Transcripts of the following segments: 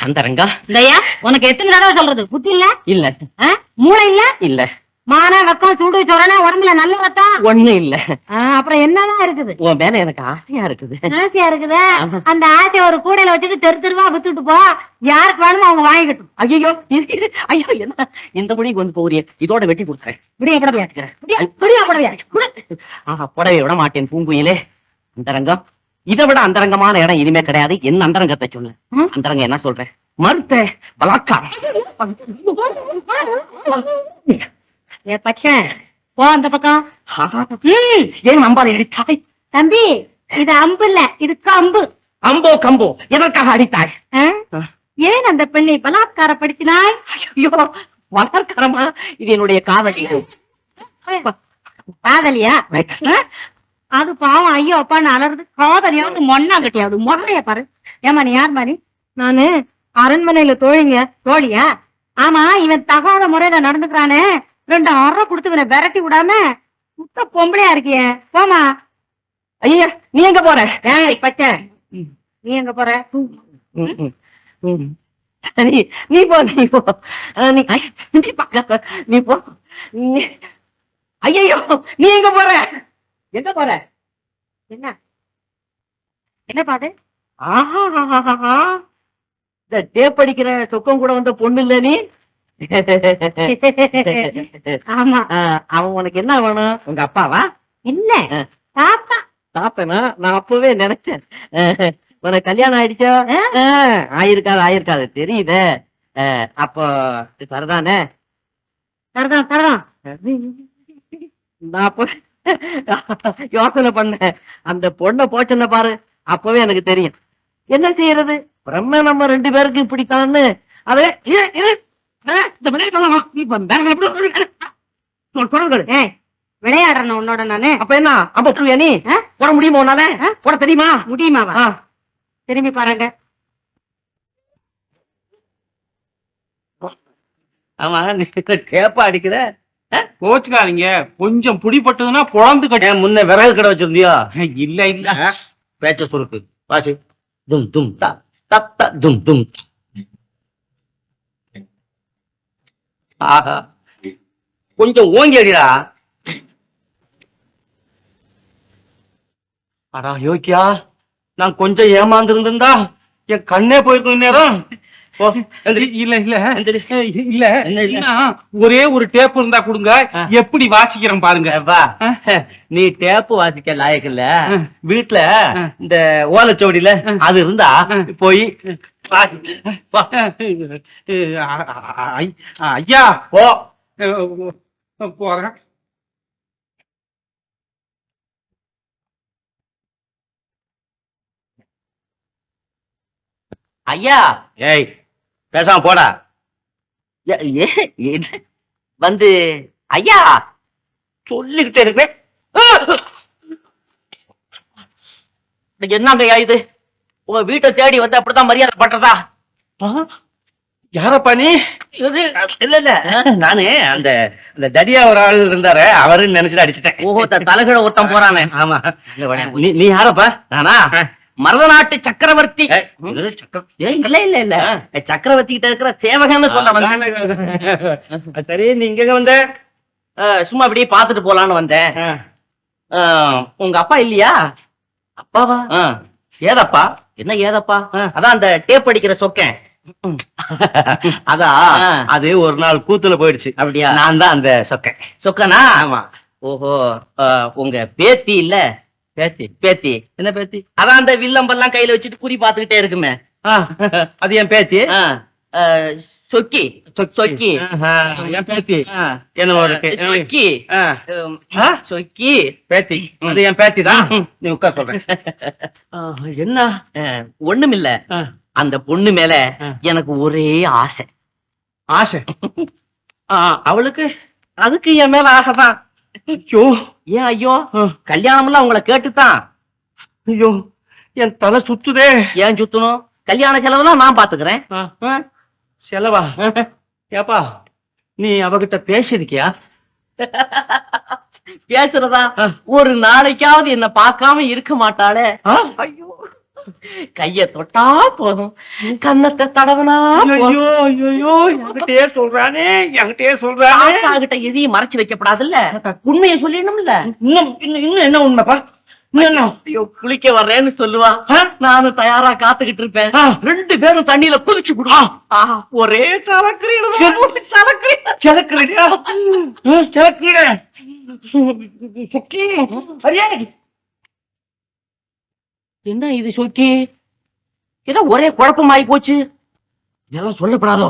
அந்தரங்கா. India உனக்கு எத்தனை தடவை சொல்றது? புத்தி இல்ல? இல்ல. மூளை இல்ல? இல்ல. மான வெக்கம் சூடு சொரணா உடம்புல நல்ல ரத்தம் ஒண்ணு இல்ல. அப்புறம் என்னதான் இருக்குது? உன் மேல எனக்கு ஆசையா இருக்குது. ஆசையா இருக்குது? அந்த ஆசைய ஒரு கூடையில வச்சுட்டு தெரு தெருவா வித்துட்டு போ. யாருக்கு வேணுமோ அவங்க வாங்கிக்கட்டும். ஐயோ ஐயோ, என்ன இந்த முடிக்கு வந்து போறிய? இதோட வெட்டி கொடுக்குறேன். விடிய புடவையா? புடவை விட மாட்டேன் பூங்குயிலே. அந்தரங்கம், இதை விட அந்தரங்கமான இடம் இனிமே கிடையாது. என்ன அந்தரங்கத்தை சொல்லு. அந்தரங்கம் என்ன சொல்றேன்? மறுத்த பலாத்காரம். போ அந்த பக்கம். ஏன் அம்பாலை அடித்தாய்? தம்பி, இது அம்பு இல்ல, இது கம்பு. அம்போ கம்போ எதற்காக அடித்தாய்? ஏன் அந்த பெண்ணை பலாத்காரப்படுத்தினாய்? ஐயோ, பலாத்காரமா? இது என்னுடைய காதலி. காதலியா? அது பாவம் ஐயோ அப்பான்னு அலறது. காதலியாவது மொன்னா கட்டியாவது மொன்னைய பாரு. ஏமா நீ யார் மாதிரி? நானு அரண்மனையில தோழிங்க. தோழியா? ஆமா, இவன் தகாத முறையில நடந்துக்கிறானே, 2 அறை கொடுத்து இவனை விரட்டி விடாம முத்த பொம்பளையா இருக்கிய. போமா. ஐயா, நீ எங்க போற? பச்சை, நீ எங்க போற? நீ போ, நீ போ, நீ போ. ஐயோ, நீ எங்க போற? எங்க போற? என்ன என்ன பாது? இந்த டேப் அடிக்கிற சொக்கம் கூட வந்த பொண்ணு இல்ல நீ? ஆமா. அவன் உனக்கு என்ன வேணும்? உங்க அப்பாவா? இல்ல, தாத்தா. தாத்தனா? நான் அப்பவே நினைச்சேன். உனக்கு கல்யாணம் ஆயிடுச்சா? ஆயிருக்காது தெரியுது. அப்போ சரிதானே? சரிதான் சரிதான். நான் அப்ப யோசனை பண்ண அந்த பொண்ணை போச்சன பாரு, அப்பவே எனக்கு தெரியும். என்ன செய்யறது? பிரம்ம நம்ம 2 பேருக்கு இப்படித்தான்னு. அதே விளையாடுறேன் உன்னோட நானு. அப்ப என்ன அப்ப நீ போட முடியுமா? உன்னால போட தெரியுமா? முடியுமாவா? திரும்பி பாருங்க. ஆமா, நீ கேப்பா அடிக்கிற. கோச்சுக்காதீங்க, கொஞ்சம் புடிப்பட்டதுன்னா பொழந்து கட்ட. முன்ன விறகு கடை வச்சிருந்தியா? இல்ல இல்ல, பேச்ச சுருக்கு. வாசி. தும் தும் தா தப் த தும் தும். ஆஹா, கொஞ்சம் ஓங்கி அடிடா. அடா யோக்கியா, நான் கொஞ்சம் ஏமாந்துருந்தா என் கண்ணே போயிருக்கும் நேரம். இல்ல இல்ல இல்ல, ஒரே ஒரு டேப் இருந்தா கொடுங்க, எப்படி வாசிக்கிறேன் பாருங்க. வா, நீ டேப்பு வாசிக்க லாயக்கு இல்ல. வீட்டுல இந்த ஓலைச்சோடியில அது இருந்தா போய் ஐயா போ. போறேன். ஐயா, ஏய் பேசாம போடா. வந்து ஐயா சொல்லிக்கிட்டே இருக்கேன். என்னங்க ஐயா இது? உங்க வீட்டை தேடி வந்து அப்படித்தான் மரியாதை பண்றதா? யாரப்பா நீ? இல்ல இல்ல, நானு அந்த அந்த தடியா ஒரு ஆள் இருந்தாரு, அவருன்னு நினைச்சிட்டு அடிச்சுட்டேன். ஓஹோ, தலைகீழ ஒருத்தன் போறானே. ஆமா. நீ யாரப்பா? நானா மருதநாட்டு சக்கரவர்த்தி. இல்ல இல்ல இல்ல, சக்கரவர்த்தி கிட்ட இருக்கிற சேவகன்னு சொல்ல. சரி, நீங்க வந்த? சும்மா அப்படியே பாத்துட்டு போலான்னு வந்தேன். உங்க அப்பா இல்லையா? அப்பாவா? ஏதப்பா? என்ன ஏதப்பா? அதான் அந்த டேப் அடிக்கிற சொக்கேன். அதான், அது ஒரு நாள் கூத்துல போயிடுச்சு. அப்படியா? நான் தான் அந்த சொக்கேன். சொக்கனா? ஆமா. ஓஹோ, உங்க பேத்தி இல்ல? பேத்தி? பேத்தி என்ன பேத்தி? அதான் அந்த வில்லம்பெல்லாம் கையில வச்சுட்டு குறி பாத்துக்கிட்டே இருக்குமே, அது என் பேத்தி. சொக்கி சொக்கி என் பேத்தி. சொக்கி சொக்கி பேத்தி, அது என் பேத்தி தான். நீ உட்கார் சொல்றேன். என்ன? ஒண்ணுமில்ல, அந்த பொண்ணு மேல எனக்கு ஒரே ஆசை. ஆசை? அவளுக்கு அதுக்கு என் மேல ஆசைதான். ஐயோ, ஏன் ஐயோ? கல்யாணம்லாம் உங்களை கேட்டுதான். ஐயோ, என் தலை சுத்துதே. ஏன் சுத்தணும்? கல்யாண செலவுலாம் நான் பாத்துக்கிறேன். செலவா? ஏப்பா, நீ அவகிட்ட பேசிருக்கியா? பேசுறதா? ஒரு நாளைக்காவது என்ன பார்க்காம இருக்க மாட்டாளே. ஐயோ, கைய தொட்டா போதும், கன்னத்தை தடவனா ஐயோ ஐயோ என்கிட்டயே சொல்றானே கிட்ட எதையும் மறைச்சு வைக்கப்படாதுல்ல, உண்மையை சொல்லிடணும்ல. இன்னும் என்ன உண்மைப்பா? ஐயோ, குளிக்க வர்றேன்னு சொல்லுவா, நானும் தயாரா காத்துக்கிட்டு இருப்பேன். 2 பேரும் தண்ணியில குதிச்சு விடுவான். ஒரே என்ன இது சொக்கி? ஏதோ ஒரே குழப்பமாயி போச்சு. இதெல்லாம் சொல்லப்படாதோ,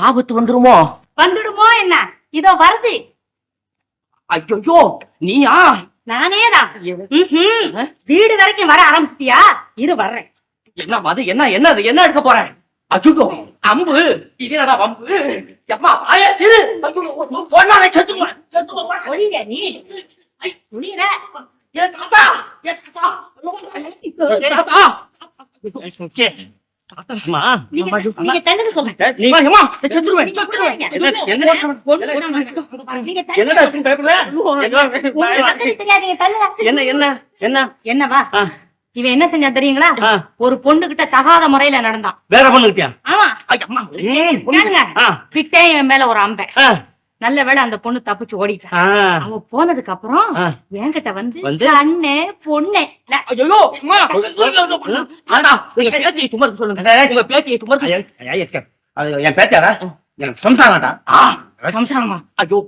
ஆபத்து வந்துருமோ? வந்துடுமோ என்ன? இதோ வருது. ஐயோ, நீயா? நானேதான். வீடு வரைக்கும் வர ஆரம்பிச்சிட்டியா? இரு வர்றேன். என்ன அது? என்ன எடுக்க போறேன்? அச்சுக்கோ, அம்பு. இது என்னடா அம்பு? அம்மா வாயே திரு. பொண்ணானே செத்துக்குவேன். ஒழிங்க நீ. ஒழிற. ஏ தாத்தா. அம்மா, நீங்க தள்ளுங்க சொல்லுங்க. அம்மா, செத்துருவேன். என்னடா இப்படி பயப்படுற? என்னவா இவன் என்ன செஞ்சா தெரியுங்களா? ஒரு பொண்ணு கிட்ட தகாத முறையில நடந்தான். வேற பொண்ணுக்கிட்டியா? ஆமா. கிட்டே இவன் மேல ஒரு அம்பை. நல்ல வேளை அந்த பொண்ணு தப்பிச்சு ஓடிட்டா. அவ போனதுக்கு அப்புறம் என்கிட்ட வந்து அண்ணே பொண்ணே. ஐயோ, பேத்தியை சுமர்ந்து சொல்லுங்க. உங்க பேத்தியை சுமர்ந்து. அது என் பேத்தியாரா? எனக்கு சம்சாரம்டா. சம்சாரமா? ஐயோ,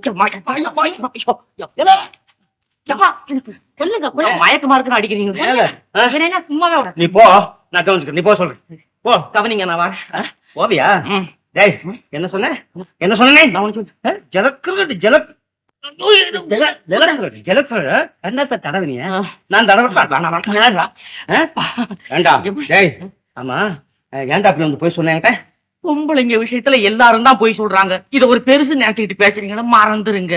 சொல்லுங்க. மயக்கமா இருக்குன்னு அடிக்கிறீங்க. சும்மாவே நீ போ, நான் கவனிச்சுக்கிறேன். நீ போ சொல்றேன். போ கவனிங்க. நான் வா. போவியா? டேய், என்ன சொன்ன? என்னத்த தடவினிய? நான் தடவா? ஆமா, ஏன்டா அப்படி வந்து போய் சொன்னேன்? பொம்பளைங்க விஷயத்துல எல்லாரும் தான் போய் சொல்றாங்க. இத ஒரு பெருசு நினைச்சுக்கிட்டு பேசுறீங்கன்னா மறந்துருங்க.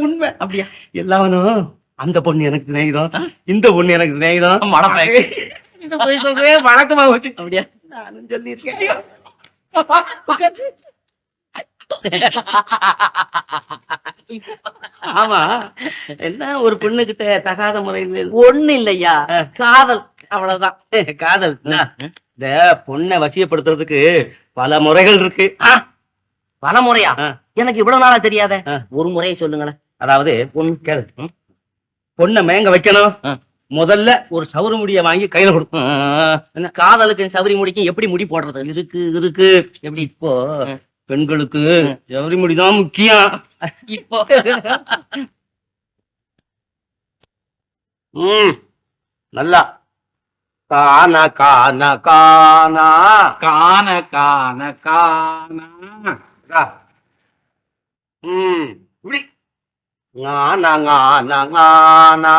உண்மை அப்படியா? எல்லாவனும் அந்த பொண்ணு எனக்கு சிநேகிதம், இந்த பொண்ணு எனக்கு சிநேகிதம். வழக்கமா வச்சு அப்படியா? நானும் சொல்லியிருக்கேன். ஆமா, என்ன ஒரு பொண்ணு கிட்ட தகாத முறையில் ஒண்ணு இல்லையா? காதல், அவ்வளவுதான். காதல். இந்த பொண்ணை வசியப்படுத்துறதுக்கு பல முறைகள் இருக்கு. பல முறையா? எனக்கு இவ்வளவு நாளா தெரியாத. ஒரு முறையை சொல்லுங்களேன். அதாவது பொண்ணை மேங்க வைக்கணும். முதல்ல ஒரு சவுரி முடிய வாங்கி கையில கொடுக்கும். காதலுக்கு சவுரி முடிக்கு எப்படி முடி போடுறது? இருக்கு. எப்படி? இப்போ பெண்களுக்கு சவுரி முடிதான் முக்கியம். இப்போ நல்லா கானா கானா கானா கான கான கானா. இப்படி ஞானா ஞானா ஞானா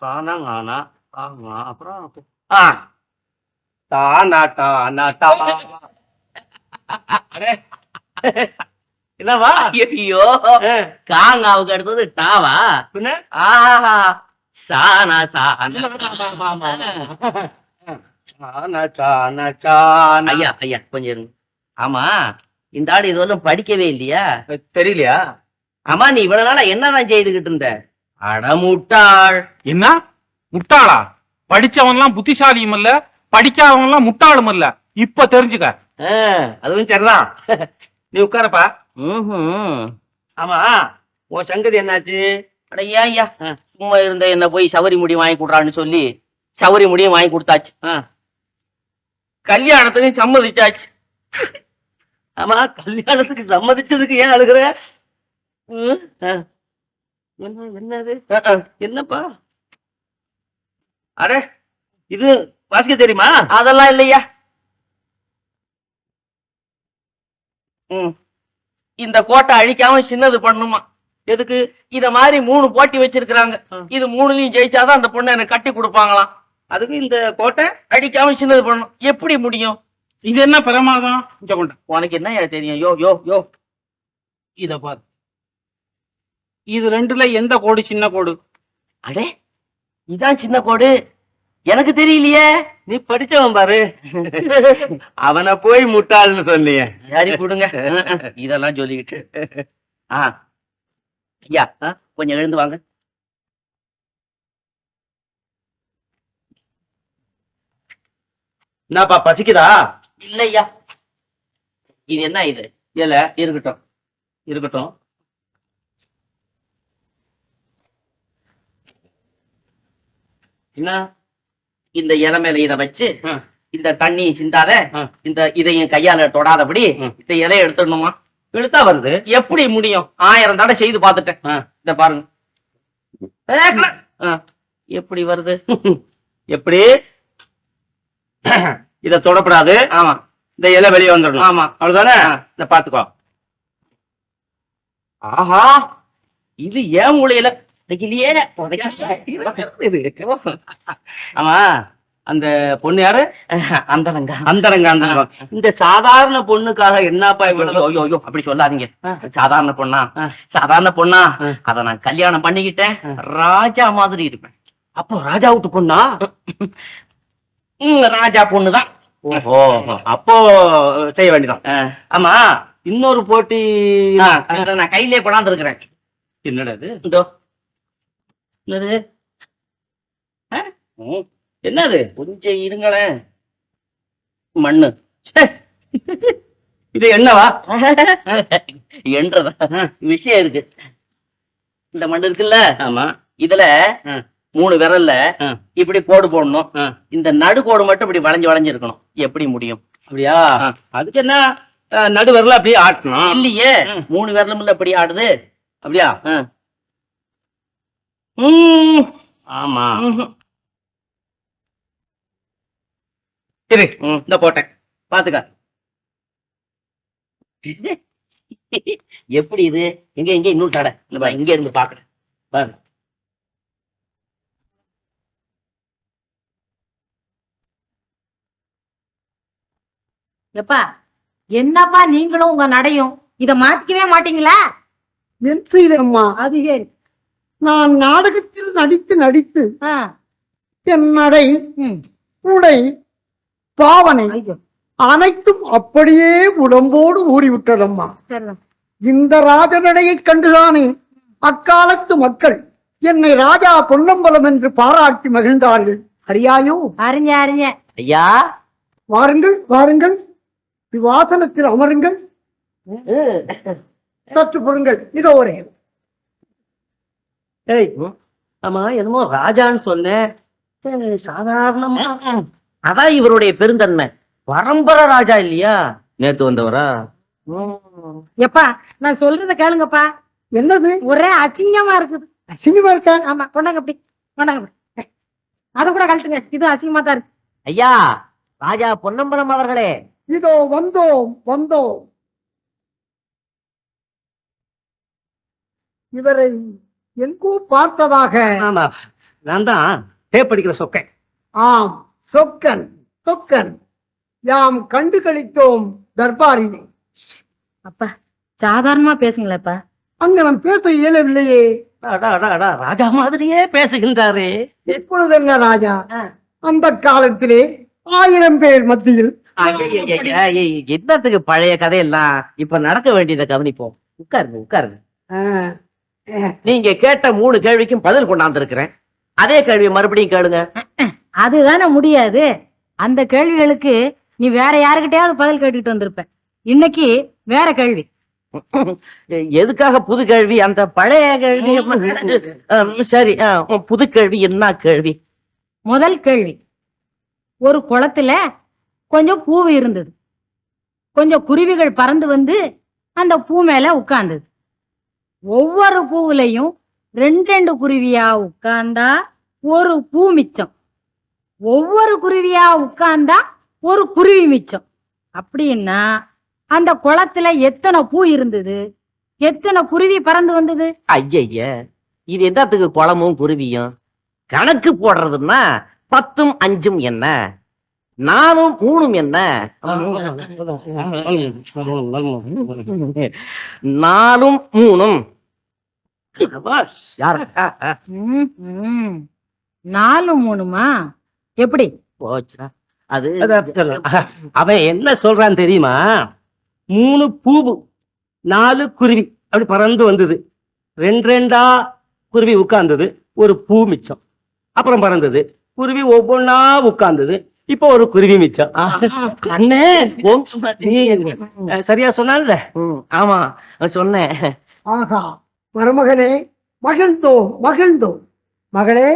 கானா ஞானா. அப்புறம் தானா தானா தா. என்னவா? ஐயோ, காங்காவுக்கு அடுத்தது டாவா? ஆஹா, சானா சானா. ஐயா கொஞ்சம் இருங்க. ஆமா, இந்த ஆடு இதுவரையும் படிக்கவே இல்லையா? தெரியலையா? ஆமா, நீ இவ்வளவு நாளா என்னதான் செய்துகிட்டு இருந்த? அடமுட்டாள். என்ன முட்டாளா? படிச்சவன் எல்லாம் புத்திசாலியும் இல்ல, படிக்காதவன் எல்லாம் முட்டாளும் இல்ல. இப்ப தெரிஞ்சுக்க. அதுவும் சரிதான். நீ உட்காரப்பா. ஆமா, உன் சங்கதி என்னாச்சு? அடையா ஐயா, சும்மா இருந்த என்ன போய் சவரி முடி வாங்கி கொடுறான்னு சொல்லி சவரி முடியும் வாங்கி கொடுத்தாச்சு. கல்யாணத்துக்கு சம்மதிச்சாச்சு. ஆமா, கல்யாணத்துக்கு சம்மதிச்சதுக்கு ஏன் அழுகுற? என்னது? என்னப்பா? அட, இது வாசிக்க தெரியுமா? அதெல்லாம் இல்லையா. இந்த கோட்டை அழிக்காம சின்னது பண்ணுமா? எதுக்கு? இத மாதிரி 3 போட்டி வச்சிருக்கிறாங்க. இது 3லயும் ஜெயிச்சாதான் அந்த பொண்ணை எனக்கு கட்டி கொடுப்பாங்களாம். அதுக்கு இந்த கோட்டை அழிக்காம சின்னது பண்ணணும். எப்படி முடியும்? இது என்ன பிரமாதம்? உனக்கு என்ன தெரியும்? யோ யோ யோ, இத பாரு. இது 2ல எந்த கோடு சின்ன கோடு? அடே, இதான் சின்ன கோடு. எனக்கு தெரியலையே. நீ படிச்சவன் பாரு. அவனை போய் முட்டாள்னு சொன்னீங்க. சரி கொடுங்க. இதெல்லாம் சொல்லிக்கிட்டு. ஐயா கொஞ்சம் எழுந்து வாங்க. என்னப்பா பசிக்குதா? இல்லையா, இது என்ன இது? இல்ல இருக்கட்டும் இருக்கட்டும். என்ன இந்த இலை மேல இதை வச்சு ஆ. இந்த தண்ணி சிந்தாத, ஆ. இந்த இதையும் கையால தொடாதபடி இந்த இலையை எடுத்துடணுமா? இழுத்தா வருது. எப்படி முடியும்? 1000 தடவை செய்து பார்த்துட்டேன். இத பாருங்க. எப்படி வருது? எப்படி? இத தொடப்படாது. ஆமா, இந்த இலை வெளியே வந்துடணும். ஆமா, அவ்வளவுதானே? இந்த பாத்துக்கோ. ஆஹா, இது ஏன் மூளையில இல்லையே. ஆமா, அந்த பொண்ணு யாரு? அந்தரங்க அந்தரங்க. இந்த சாதாரண பொண்ணுக்காக என்னப்பா இவ்வளவு? ஐயோ அப்படி சொல்லாதீங்க. சாதாரண பொண்ணா? சாதாரண பொண்ணா? அத நான் கல்யாணம் பண்ணிக்கிட்டேன். ராஜா மாதிரி இருப்பேன். அப்போ ராஜா வீட்டு பொண்ணா? ராஜா பொண்ணுதான். ஓஹோ, அப்போ செய்ய வேண்டியதான். ஆமா, இன்னொரு போட்டி நான் கையிலே கொண்டாந்து இருக்கிறேன். என்னடா இது? இதோ. என்னது? என்னது? கொஞ்சம் இருங்களேன். மண்ணு. இது என்னவா? என்றதா விஷயம் இருக்கு. இந்த மண்ணு இருக்குல்ல, ஆமா, இதுல 3 விரல்ல இப்படி கோடு போடணும். இந்த நடு கோடு மட்டும் இப்படி வளைஞ்சு வளைஞ்சு இருக்கணும். எப்படி முடியும்? அப்படியா? அதுக்கு என்ன, நடு விரல அப்படியே ஆட்டணும். இல்லையே, 3 விரலும் இல்ல இப்படி ஆடுது. அப்படியா? ஆமா, சரி, இந்த போட்டேன், பாத்துக்க. எப்படி இது? எங்க எங்க இன்னும் தடை இங்க இருந்து பாக்குறேன் பாரு. எப்பா என்னப்பா நீங்களும் உங்க நடையும் இத மாத்திக்கவே மாட்டீங்களா? என் செய்தம்மா, அது ஏன் நான் நாடகத்தில் நடித்து நடித்து என் நடை, உடை, பாவனை அனைத்தும் அப்படியே உடம்போடு ஊறிவிட்டதம்மா. இந்த ராஜநடையை கண்டுதானே அக்காலத்து மக்கள் என்னை ராஜா பொன்னம்பலம் என்று பாராட்டி மகிழ்ந்தார்கள். அறியாயோ? அறிஞ்ச அறிஞ்ச. ஐயா வாருங்கள் வாருங்கள், விவாசனத்தில் அமருங்கள். சற்று பொருங்கள், இதோ ஒரே. ஆமா, என்னமோ ராஜான்னு சொன்னேன். சாதாரணமா அதான் இவருடைய பெருந்தன்மை. பரம்பரை ராஜா இல்லையா? நேத்து வந்தவரா? எப்பா நான் சொல்றத கேளுங்கப்பா. என்னது? ஒரே அசிங்கமா இருக்குது. அசிங்கமா இருக்கா? ஆமா, கொண்டாங்க அப்படி கொண்டாங்க. அத கூட கழட்டுங்க, இது அசிங்கமா தான் இருக்கு. ஐயா, ராஜா பொன்னம்பலம் அவர்களே, இதோ வந்தோம் வந்தோம். இவரை எங்கோ பார்த்ததாக. ஆமா, நான் தான் டேப் அடிக்கிற சொக்கன். ஆம், சொக்கன் சொக்கன். யாம் கண்டு கழித்தோம் தர்பாரினை. அப்பா சாதாரணமா பேசுங்களேப்பா. அங்க நான் பேச இயலவில்லையே. ராஜா மாதிரியே பேசுகின்றாரே. இப்பொழுது என்ன ராஜா? அந்த காலத்திலே 1000 பேர் மத்தியில். என்னத்துக்கு பழைய கதையெல்லாம்? இப்ப நடக்க வேண்டியதை கவனிப்போம். உட்காருங்க உட்காருங்க. நீங்க கேட்ட 3 கேள்விக்கும் பதில் கொண்டாந்து இருக்கிறேன். அதே கேள்வி மறுபடியும் கேளுங்க. அதுதானே முடியாது. அந்த கேள்விகளுக்கு நீ வேற யாருக்கிட்டையாவது பதில் கேட்டுட்டு வந்திருப்ப. இன்னைக்கு வேற கேள்வி. எதுக்காக புது கேள்வி? அந்த பழைய கேள்வி சரி. புது கேள்வி என்ன கேள்வி? முதல் கேள்வி, ஒரு குளத்துல கொஞ்சம் பூ இருந்தது. கொஞ்சம் குருவிகள் பறந்து வந்து அந்த பூ மேல உட்கார்ந்தது. ஒவ்வொரு பூவுலையும் 2 குருவியா உட்கார்ந்தா ஒரு பூ மிச்சம். ஒவ்வொரு குருவியா உட்கார்ந்தா ஒரு குருவி மிச்சம். அப்படின்னா அந்த குளத்துல எத்தனை பூ இருந்தது, எத்தனை குருவி பறந்து வந்தது? ஐய, இது என்னத்துக்கு குளமும் குருவியும்? கணக்கு போடுறதுன்னா 10ம் 5ம் என்ன, 4ம் 3ம் என்ன, 4ம் 3ம். 4 3மா? எப்படி? போச்சுடா. அது அவன் என்ன சொல்றான் தெரியுமா? 3 பூவு 4 குருவி அப்படி பறந்து வந்தது. 2 குருவி உட்கார்ந்தது, ஒரு பூ மிச்சம். அப்புறம் பறந்தது, குருவி ஒவ்வொன்னா உட்கார்ந்தது, இப்ப ஒரு குருவி மிச்சம். அண்ணே சரியா சொன்னான்ல? ஆமா சொன்னேன். ஆகா, மருமகனே, மகிழ்ந்தோ மகிழ்ந்தோ. மகளே,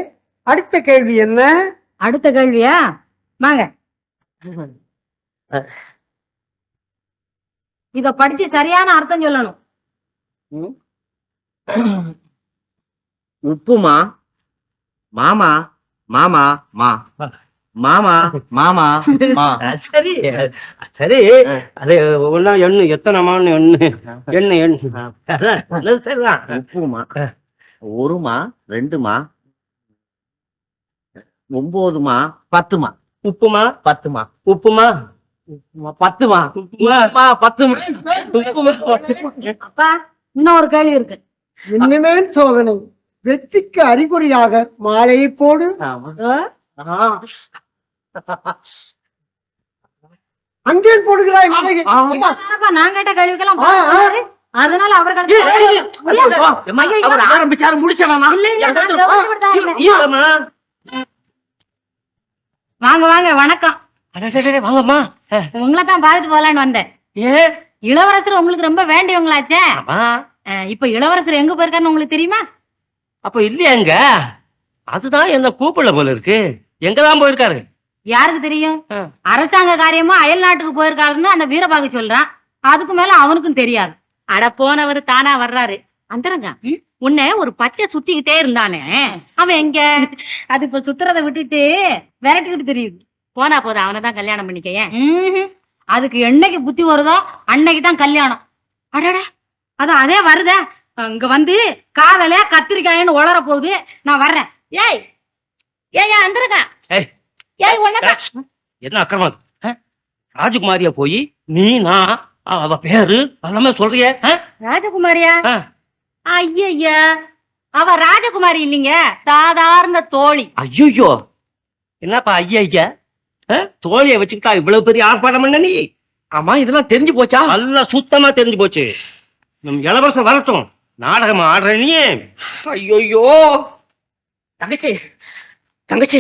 அடுத்த கேள்வி என்ன? அடுத்த கேள்வியா? வாங்க. இத படிச்சு சரியான அர்த்தம் சொல்லணும். உப்புமா மாமா மாமா மா மாமா மாமா மா. சரி சரி, அது ஒன்னா எண்ணு, எத்தனை மான்னு எண்ணு எண்ணு எண்ணு. சரிதான். உப்புமா 1மா 2மா 9மா 10மா. உப்புமா 10மா. உப்புமா 10மா. உப்புமா 10மா. அப்பா, இன்னொரு கேள்வி இருக்கு. இனிமேல் சோதனை. வெற்றிக்கு அறிகுறியாக மாலையை போடு. அங்கே போடுகிறாய் மாலையை. அப்பா, நான் கேட்ட கேள்விக்கெல்லாம் அதனால அவர்கள் அவர் ஆரம்பிச்சாரு முடிச்சவனா? வாங்க வாங்க, வணக்கம். வாங்கம்மா. உங்களை தான் பார்த்துட்டு போலான்னு வந்தேன். இளவரசர் உங்களுக்கு ரொம்ப வேண்டியவங்களாச்சே. இப்ப இளவரசர் எங்க போயிருக்காருன்னு உங்களுக்கு தெரியுமா? அப்ப இல்லையாங்க, அதுதான் என்ன கூப்பிடல போல இருக்கு. எங்கதான் போயிருக்காரு? யாருக்கு தெரியும்? அரசாங்க காரியமா அயல் நாட்டுக்கு போயிருக்காருன்னு அந்த வீரபாகு சொல்றான். அதுக்கு மேல அவனுக்கும் தெரியாது. அட, போனவர் தானா வர்றாரு. அந்தரங்க, உன்னை ஒரு பச்சை சுத்திக்கிட்டே இருந்தானே, அவன் எங்க? அது இப்ப சுத்துறதை விட்டுட்டு விரட்டிக்கிட்டு தெரியுது. போனா போதும், அவனை தான் கல்யாணம் பண்ணிக்க. அதுக்கு என்னைக்கு புத்தி வருதோ அன்னைக்கு தான் கல்யாணம். அடடா, அதே வருதே. இங்க வந்து காதல கத்திரிக்காயன்னு உளர போகுது. நான் வர்றேன். ஏய் ஏய் அந்தரங்க, ஏய் உனக்கு என்ன அக்கிரமம்? ராஜகுமாரியா போய் நீ நான் அவ பேரு எல்லாமே சொல்றிய? ராஜகுமாரியா? ஐயா, அவ ராஜகுமாரி இல்லைங்க, சாதாரண தோழி. ஐயோ, என்னப்பா ஐயா? தோழிய வச்சுக்கிட்டா இவ்வளவு பெரிய ஆர்ப்பாட்டம் பண்ண நீ? ஆமா, இதெல்லாம் தெரிஞ்சு போச்சா? நல்லா சுத்தமா தெரிஞ்சு போச்சு. நம் இளவரசர் வரட்டும், நாடகம் ஆடுற நீ. ஐயோ தங்கச்சி தங்கச்சி,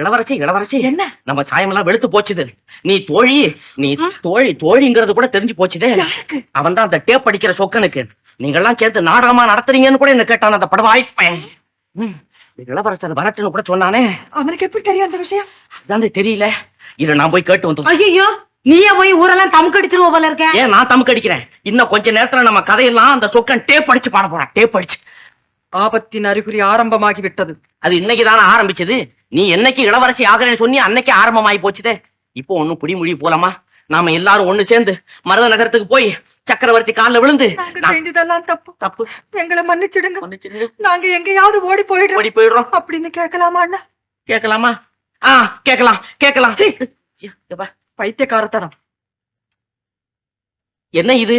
இளவரசி இளவரசி, என்ன நம்ம சாயமெல்லாம் வெளுத்து போச்சுது. நீ தோழி, நீ தோழிங்கிறது கூட தெரிஞ்சு போச்சுதே. அவன் தான் அந்த டேப் அடிக்கிற சொக்கனுக்கு நீங்கெல்லாம் சேர்த்து நாடகமா நடத்துறீங்கன்னு கூட என்ன கேட்டான் அந்த படம் வாய்ப்பேன். இளவரசர் வரட்டுன்னு கூட சொன்னானே. அவனுக்கு எப்படி தெரியும் அந்த விஷயம்? அதான் தெரியல. இத நான் போய் கேட்டு வந்து. ஐயோ, நீயே போய் ஊரெல்லாம் தமுக்கு அடிச்சிருவ போல இருக்க. ஏன் நான் தமுக்கு அடிக்கிறேன்? இன்னும் கொஞ்ச நேரத்துல நம்ம கதையெல்லாம் அந்த சொக்கன் டேப் அடிச்சு பாட போறான். டேப் அடிச்சு. ஆபத்தின் அறிகுறி ஆரம்பமாகி விட்டது. அது இன்னைக்கு தானே ஆரம்பிச்சது. நீ என்னைக்கு இளவரசி ஆகிறேன்னு சொன்னி அன்னைக்கு ஆரம்பமாயி போச்சுதே. இப்போ ஒண்ணும் புடிமொழி போலாமா? நாம எல்லாரும் ஒண்ணு சேர்ந்து மருத நகரத்துக்கு போய் சக்கரவர்த்தி காலில் விழுந்து, இதெல்லாம் தப்பு தப்பு, எங்களை மன்னிச்சிடுங்க, நாங்க எங்கேயாவது ஓடி போயிடுறோம் அப்படின்னு கேட்கலாமா? கேட்கலாமா? கேட்கலாம் கேட்கலாம். பைத்தியக்காரத்தனம். என்ன இது?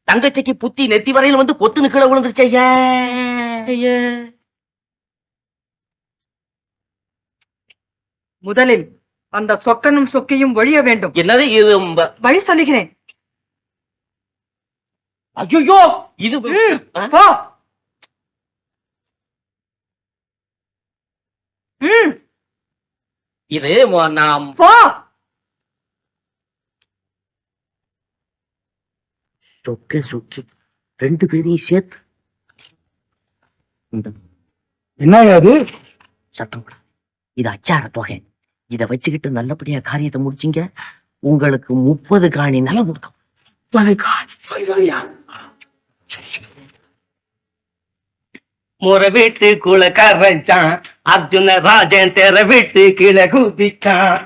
தங்கச்சிக்கு புத்தி நெத்தி வரையில் வந்து பொத்துன்னு கீழே விழுந்துருச்சு. முதலில் அந்த சொக்கனும் சொக்கையும் ஒழிய வேண்டும். என்னது இது? வழி சொல்லுகிறேன். ஐயோ, இது போ. இது நாம் போ. சொக்க சொக்கி 2 பேரையும் சேர்த்து என்ன அது? சத்தம் கூட. இது அச்சார தொகை. இத வச்சுக்கிட்டு நல்லபடியா காரியத்தை முடிச்சீங்க, உங்களுக்கு 30 காணி நிலம் கொடுக்கும். 30 காணி. முறை வீட்டு குலக்காரன் அர்ஜுன ராஜன் தெர வீட்டு கீழே குதிச்சான்.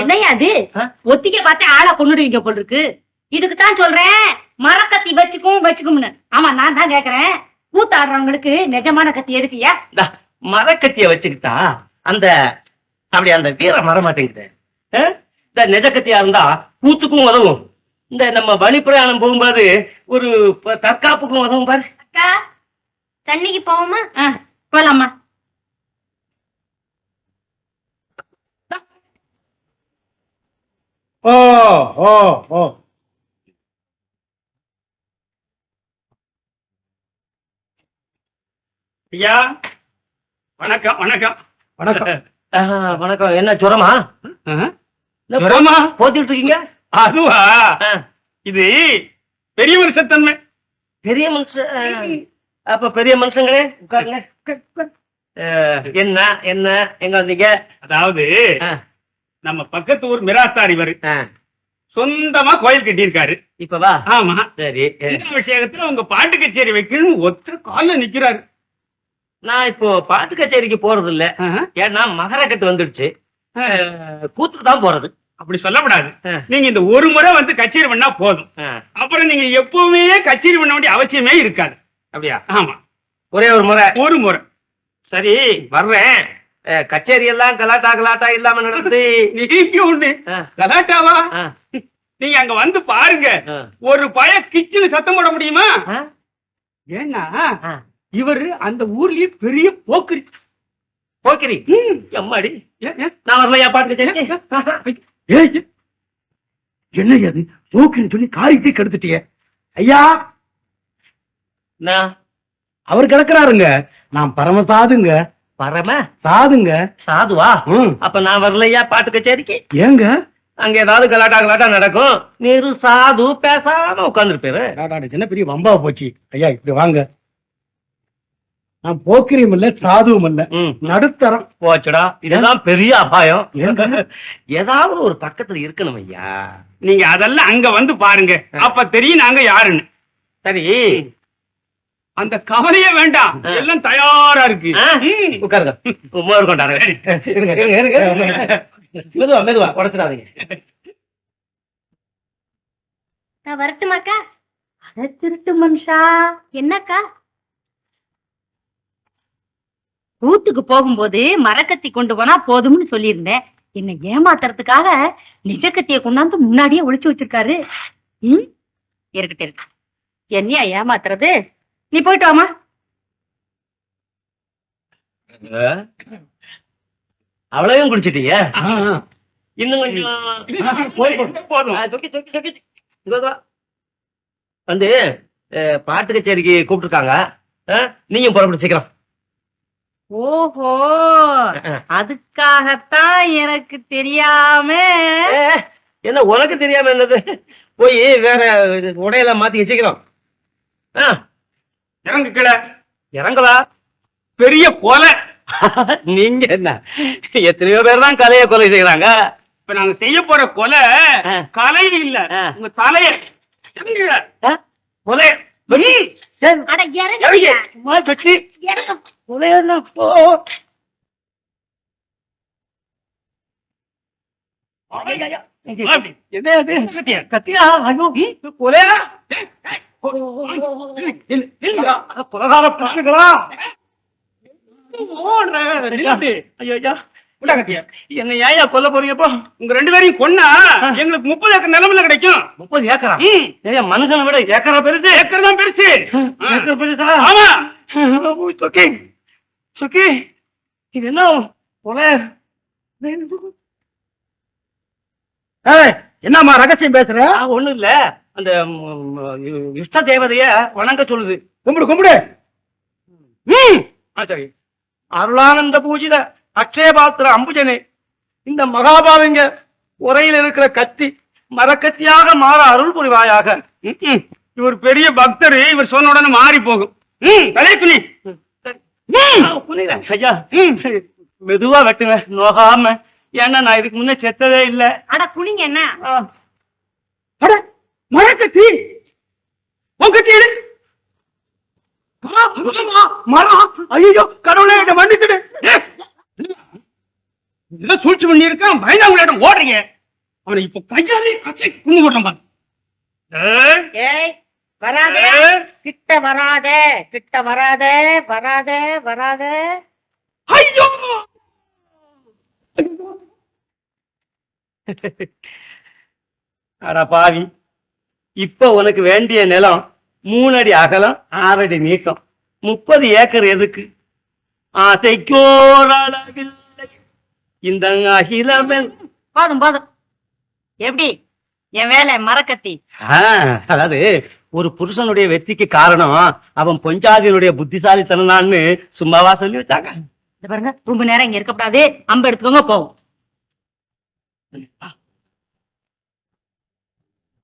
என்னையா அது? ஒத்திக்க பார்த்து ஆளை கொண்டுடுவீங்க போல் இருக்கு. இதுக்குத்தான் சொல்றேன், மரக்கத்தி வச்சுக்கும்னு. ஆமா, நான் தான் கேக்குறேன், கூத்தாடுறவங்களுக்கு நிஜமான கத்தி எதுக்குயா? மரக்கத்திய வச்சுக்கிட்டா அந்த அப்படி அந்த வீரம் வர மாட்டேங்குது. இந்த நெஜ கத்தியா இருந்தா கூத்துக்கும் உதவும். இந்த நம்ம வழி பிரயாணம் போகும்போது ஒரு தற்காப்புக்கும் உதவும் பாரு. அக்கா தண்ணிக்கு போவோமா? போலாமா. ஓ ஓ ஓ ஐயா வணக்கம் வணக்கம் வணக்கம். வணக்கம். என்ன ஜுரமா? ஜுரமா? போத்திட்டு இருக்கீங்க? அதுவா, இது பெரிய மனுஷத்தன்மை. பெரிய மனுஷன். அப்ப பெரிய மனுஷங்களே உட்காருங்க. என்ன என்ன எங்க வந்தீங்க? அதாவது ஆ. நம்ம பக்கத்து ஊர் மிராஸ்தார் இவரு சொந்தமா கோயில் கட்டியிருக்காரு. இப்ப வா. ஆமா, சரி. இந்த விஷயத்துல உங்க பாட்டு கச்சேரி வைக்கணும்னு ஒத்த கால்ல நிக்கிறாரு. நான் இப்போ பாட்டு கச்சேரிக்கு போறது இல்ல. ஏன்னா மகரக்கட்டு வந்துடுச்சு. கூத்துக்கு தான் போறது. அப்படி சொல்லக்கூடாது. ஆ. நீங்க இந்த ஒரு முறை வந்து கச்சேரி பண்ணா போதும். அப்புறம் நீங்க எப்பவுமே கச்சேரி பண்ண வேண்டிய அவசியமே இருக்காது. அப்படியா? ஆமா, ஒரே ஒரு முறை. ஒரு முறை. சரி வர்றேன். கச்சேரி எல்லாம் கலாட்டா கலாட்டா இல்லாம நடந்து. நீங்க ஒண்ணு கலாட்டாவா? நீங்க அங்க வந்து பாருங்க, ஒரு பய கிச்சுன்னு சத்தம் போட முடியுமா? ஏன்னா இவரு அந்த ஊர்லயே பெரிய போக்கிரி. போக்கிரி? எம்மாடி, நான் வரலையா பாட்டு கச்சேரி? என்ன அது போக்குன்னு சொல்லி காரியத்தை கெடுத்துட்டிய ஐயா. நான் அவர் கிடக்குறாருங்க, நான் பரம சாதுங்க. பரம சாதுங்க. சாதுவா? அப்ப நான் வரலையா பாட்டு கச்சேரிக்கு? ஏங்க அங்க ஏதாவது கலாட்டா கலாட்டா நடக்கும். நீரு சாது பேசாம உட்கார்ந்துருப்பேரு. என்ன பெரிய வம்பா போச்சு. ஐயா இப்படி வாங்க, நான் போக்கிரியும் இல்ல சாதுவும் இல்ல, நடுத்தரம். போச்சுடா, இதுதான் பெரிய அபாயம். ஏதாவது ஒரு பக்கத்துல இருக்கணும் ஐயா. நீங்க அதெல்லாம் அங்க வந்து பாருங்க, அப்ப தெரியும் நாங்க யாருன்னு. சரி, அந்த கவலையே வேண்டாம், எல்லாம் தயாரா இருக்கு. உட்காருங்க. மோர் கொண்டாரு. மெதுவா மெதுவா உடச்சிடாதீங்க. நான் வரட்டுமாக்கா? அத திருட்டு மனுஷா. என்னக்கா? ஊத்துக்கு போகும்போது மரக்கத்தி கொண்டு போனா போதும்னு சொல்லியிருந்தேன். என்ன ஏமாத்துறதுக்காக நிஜக்கத்திய கொண்டாந்து முன்னாடியே ஒளிச்சு வச்சிருக்காரு. இருக்கட்டு இருக்கு. என்னையா ஏமாத்துறது? நீ போயிட்டு வாமா. அவ்வளவையும் குடிச்சிட்டீங்க? இன்னும் கொஞ்சம் போதும். வந்து பாட்டு கச்சேரிக்கு கூப்பிட்டுருக்காங்க. நீங்க புறப்பட்டு சீக்கிரம். ஓஹோ, அதுக்காகத்தான் எனக்கு தெரியாம. என்ன உனக்கு தெரியாம என்னது? போய் வேற உடையெல்லாம் மாத்தி சீக்கிரம். இறங்கு கீழே. இறங்கலா? பெரிய கொலை. நீங்க என்ன, எத்தனையோ பேர் தான் கலையை கொலை செய்யறாங்க. இப்ப நாங்க செய்ய போற கொலை கலை இல்ல, உங்க தலைய கொலை. அட இறங்கு. கத்தியா? கொலையா? கொலகார பசங்களா? என்ன ஏயா கொல்ல போறீங்கப்போ? உங்க 2 பேரையும் கொன்னா எங்களுக்கு 30 ஏக்கர் நிலமில்ல கிடைக்கும். 30 ஏக்கரா? மனுஷனை விட ஏக்கரா பெருசு. ஏக்கர் தான் பெருசு. ஏக்கர் பெருசா? ஆமா. சுக்கி, இது என்ன கொலை? என்னம்மா ரகசியம் பேசுற? ஒண்ணும் இல்ல, அந்த இஷ்ட தேவதைய வணங்க சொல்லுது. கும்பிடு கும்பிடு. சரி. அருளானந்த பூஜித அக்ஷயபாத்திர அம்புஜனே, இந்த மகாபாவிங்க உரையில் இருக்கிற கத்தி மரக்கத்தியாக மாற அருள் புரிவாயாக. இவர் பெரிய பக்தர், இவர் சொன்ன உடனே மாறி போகும். தலை துணி. ஐயா மெதுவா வெட்டுங்க, நோகாம. ஏன்னா நான் இதுக்கு முன்ன செத்ததே இல்ல. அட குனிங்க. என்ன மரக்கத்தி? கத்தி எடு. மரம். ஐயோ கடவுளே, என்ன மன்னிச்சுடு. ஏதோ சூழ்ச்சி பண்ணி இருக்கான், பயந்தா உங்களிடம் ஓடுறீங்க. அவனை இப்ப கையாலே கத்தி குண்டு போட்டான். ஏய் வராத, கிட்ட வராத, கிட்ட வராத, வராத வராத. ஐயோ அட பாவி, இப்ப உனக்கு வேண்டிய நிலம் 3 அடி அகலம் 6 அடி நீட்டம் 30 ஏக்கர் எதுக்கு ஆசைக்கோரளவில்லை இந்த அகிலமெல் போதும் போதும். எப்படி என் வேலை மரக்கத்தி? அதாவது ஒரு புருஷனுடைய வெற்றிக்கு காரணம் அவன் பொஞ்சாதியினுடைய புத்திசாலித்தனான்னு சும்மாவா சொல்லி வச்சாங்க. பாருங்க ரொம்ப நேரம் இங்க இருக்கக்கூடாது. அம்பு எடுத்துக்கோங்க போவோம்.